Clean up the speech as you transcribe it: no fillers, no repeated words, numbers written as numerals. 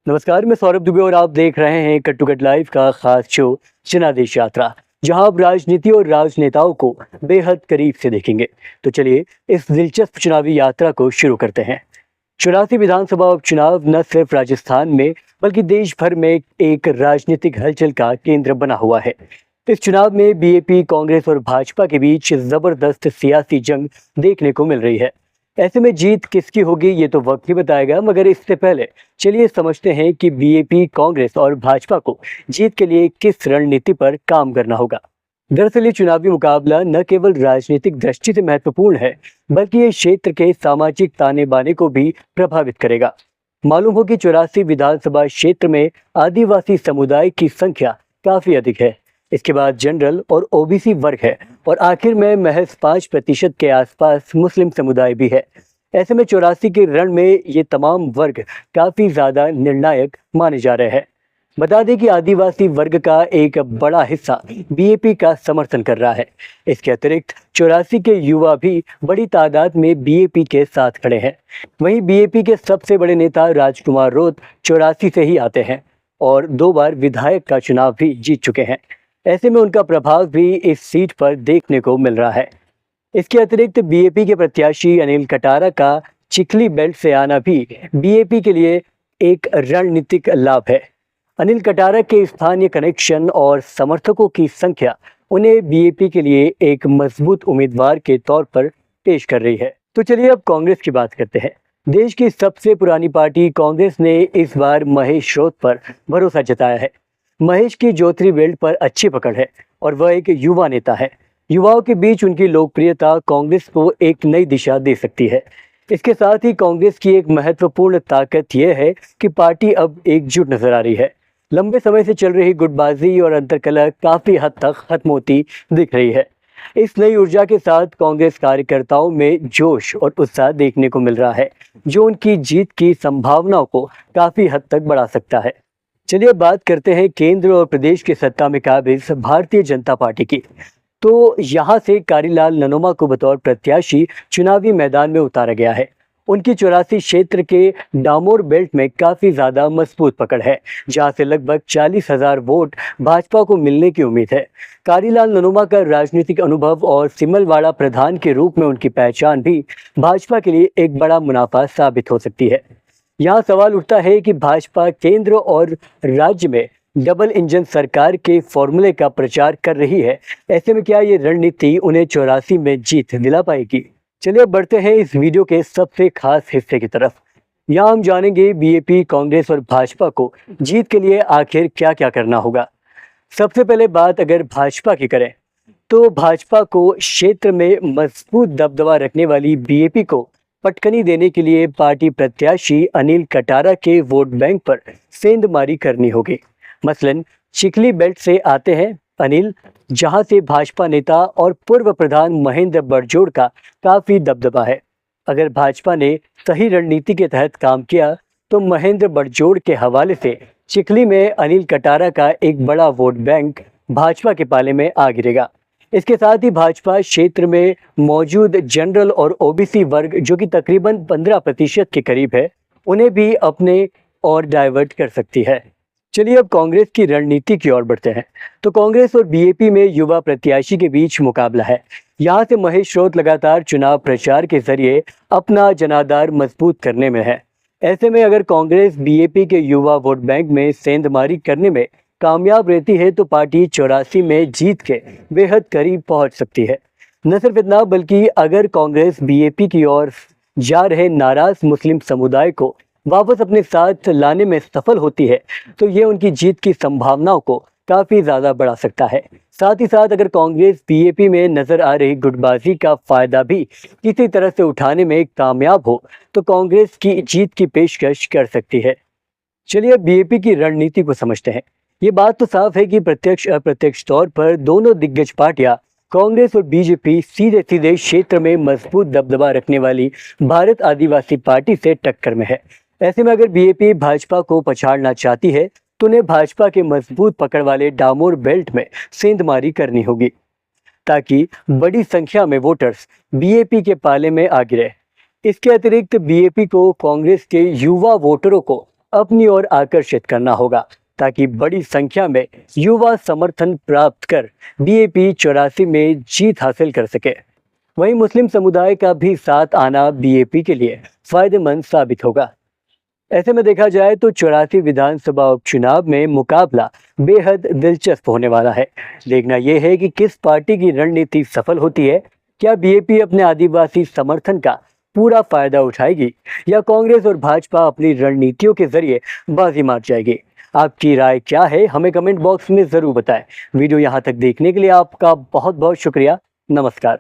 नमस्कार, मैं सौरभ दुबे और आप देख रहे हैं कट टू कट लाइव का खास शो जनादेश यात्रा, जहां आप राजनीति और राजनेताओं को बेहद करीब से देखेंगे। तो चलिए इस दिलचस्प चुनावी यात्रा को शुरू करते हैं। 84 विधानसभा उपचुनाव न सिर्फ राजस्थान में बल्कि देश भर में एक राजनीतिक हलचल का केंद्र बना हुआ है। इस चुनाव में बीएपी, कांग्रेस और भाजपा के बीच जबरदस्त सियासी जंग देखने को मिल रही है। ऐसे में जीत किसकी होगी ये तो वक्त ही बताएगा, मगर इससे पहले चलिए समझते हैं कि बीएपी, कांग्रेस और भाजपा को जीत के लिए किस रणनीति पर काम करना होगा। दरअसल ये चुनावी मुकाबला न केवल राजनीतिक दृष्टि से महत्वपूर्ण है, बल्कि ये क्षेत्र के सामाजिक ताने बाने को भी प्रभावित करेगा। मालूम हो कि 84 विधानसभा क्षेत्र में आदिवासी समुदाय की संख्या काफी अधिक है। इसके बाद जनरल और ओबीसी वर्ग है और आखिर में महज 5% के आसपास मुस्लिम समुदाय भी है। ऐसे में 84 के रण में ये तमाम वर्ग काफी ज्यादा निर्णायक माने जा रहे हैं। बता दें कि आदिवासी वर्ग का एक बड़ा हिस्सा बीएपी का समर्थन कर रहा है। इसके अतिरिक्त 84 के युवा भी बड़ी तादाद में बीएपी के साथ खड़े हैं। वहीं बीएपी के सबसे बड़े नेता राजकुमार रोत 84 से ही आते हैं और 2 बार विधायक का चुनाव भी जीत चुके हैं। ऐसे में उनका प्रभाव भी इस सीट पर देखने को मिल रहा है। इसके अतिरिक्त बीएपी के प्रत्याशी अनिल कटारा का चिखली बेल्ट से आना भी बीएपी के लिए एक रणनीतिक लाभ है। अनिल कटारा के स्थानीय कनेक्शन और समर्थकों की संख्या उन्हें बीएपी के लिए एक मजबूत उम्मीदवार के तौर पर पेश कर रही है। तो चलिए अब कांग्रेस की बात करते हैं। देश की सबसे पुरानी पार्टी कांग्रेस ने इस बार महेश रौत पर भरोसा जताया है। महेश की ज्योति बेल्ट पर अच्छी पकड़ है और वह एक युवा नेता है। युवाओं के बीच उनकी लोकप्रियता कांग्रेस को एक नई दिशा दे सकती है। इसके साथ ही कांग्रेस की एक महत्वपूर्ण ताकत यह है कि पार्टी अब एकजुट नजर आ रही है। लंबे समय से चल रही गुटबाजी और अंतर्कलह काफी हद तक खत्म होती दिख रही है। इस नई ऊर्जा के साथ कांग्रेस कार्यकर्ताओं में जोश और उत्साह देखने को मिल रहा है, जो उनकी जीत की संभावनाओं को काफी हद तक बढ़ा सकता है। चलिए बात करते हैं केंद्र और प्रदेश के सत्ता में काबिज भारतीय जनता पार्टी की। तो यहाँ से कारीलाल ननोमा को बतौर प्रत्याशी चुनावी मैदान में उतारा गया है। उनकी 84 क्षेत्र के डामोर बेल्ट में काफी ज्यादा मजबूत पकड़ है, जहाँ से लगभग 40,000 वोट भाजपा को मिलने की उम्मीद है। कारीलाल ननोमा का राजनीतिक अनुभव और सिमलवाड़ा प्रधान के रूप में उनकी पहचान भी भाजपा के लिए एक बड़ा मुनाफा साबित हो सकती है। यहाँ सवाल उठता है कि भाजपा केंद्र और राज्य में डबल इंजन सरकार के फॉर्मूले का प्रचार कर रही है। ऐसे में क्या ये रणनीति उन्हें 84 में जीत दिला पाएगी? चलिए अब बढ़ते हैं इस वीडियो के सबसे खास हिस्से की तरफ। यहाँ हम जानेंगे बीएपी, कांग्रेस और भाजपा को जीत के लिए आखिर क्या क्या करना होगा। सबसे पहले बात अगर भाजपा की करें तो भाजपा को क्षेत्र में मजबूत दबदबा रखने वाली बीएपी को पटकनी देने के लिए पार्टी प्रत्याशी अनिल कटारा के वोट बैंक पर सेंधमारी करनी होगी। मसलन चिखली बेल्ट से आते हैं अनिल, जहां से भाजपा नेता और पूर्व प्रधान महेंद्र बड़जोड़ का काफी दबदबा है। अगर भाजपा ने सही रणनीति के तहत काम किया तो महेंद्र बड़जोड़ के हवाले से चिखली में अनिल कटारा का एक बड़ा वोट बैंक भाजपा के पाले में आ गिरेगा। इसके साथ ही भाजपा क्षेत्र में मौजूद जनरल और ओबीसी वर्ग, जो कि तकरीबन 15% के करीब है, उन्हें भी अपने और डाइवर्ट कर सकती है। चलिए अब कांग्रेस की रणनीति की ओर बढ़ते हैं। तो कांग्रेस और बीएपी में युवा प्रत्याशी के बीच मुकाबला है। यहाँ से महेश रौत लगातार चुनाव प्रचार के जरिए अपना जनाधार मजबूत करने में है। ऐसे में अगर कांग्रेस बीएपी के युवा वोट बैंक में सेंधमारी करने में कामयाब रहती है तो पार्टी 84 में जीत के बेहद करीब पहुंच सकती है। न सिर्फ इतना, बल्कि अगर कांग्रेस बीएपी की ओर जा रहे नाराज मुस्लिम समुदाय को वापस अपने साथ लाने में सफल होती है तो ये उनकी जीत की संभावनाओं को काफी ज्यादा बढ़ा सकता है। साथ ही साथ अगर कांग्रेस बीएपी में नजर आ रही गुटबाजी का फायदा भी किसी तरह से उठाने में कामयाब हो तो कांग्रेस की जीत की पेशकश कर सकती है। चलिए बीएपी की रणनीति को समझते हैं। ये बात तो साफ है कि प्रत्यक्ष अप्रत्यक्ष तौर पर दोनों दिग्गज पार्टियां कांग्रेस और बीजेपी सीधे सीधे क्षेत्र में मजबूत दबदबा रखने वाली भारत आदिवासी पार्टी से टक्कर में है। ऐसे में अगर बीएपी भाजपा को पछाड़ना चाहती है तो उन्हें भाजपा के मजबूत पकड़ वाले डामोर बेल्ट में सेंधमारी करनी होगी, ताकि बड़ी संख्या में वोटर्स बीएपी के पाले में आ गिरे। इसके अतिरिक्त बीएपी को कांग्रेस के युवा वोटरों को अपनी ओर आकर्षित करना होगा ताकि बड़ी संख्या में युवा समर्थन प्राप्त कर बीएपी 84 में जीत हासिल कर सके। वहीं मुस्लिम समुदाय का भी साथ आना बीएपी के लिए फायदेमंद साबित होगा। ऐसे में देखा जाए तो 84 विधानसभा उपचुनाव में मुकाबला बेहद दिलचस्प होने वाला है। देखना यह है कि किस पार्टी की रणनीति सफल होती है। क्या बीएपी अपने आदिवासी समर्थन का पूरा फायदा उठाएगी या कांग्रेस और भाजपा अपनी रणनीतियों के जरिए बाजी मार जाएगी। आपकी राय क्या है, हमें कमेंट बॉक्स में जरूर बताएं। वीडियो यहाँ तक देखने के लिए आपका बहुत बहुत शुक्रिया। नमस्कार।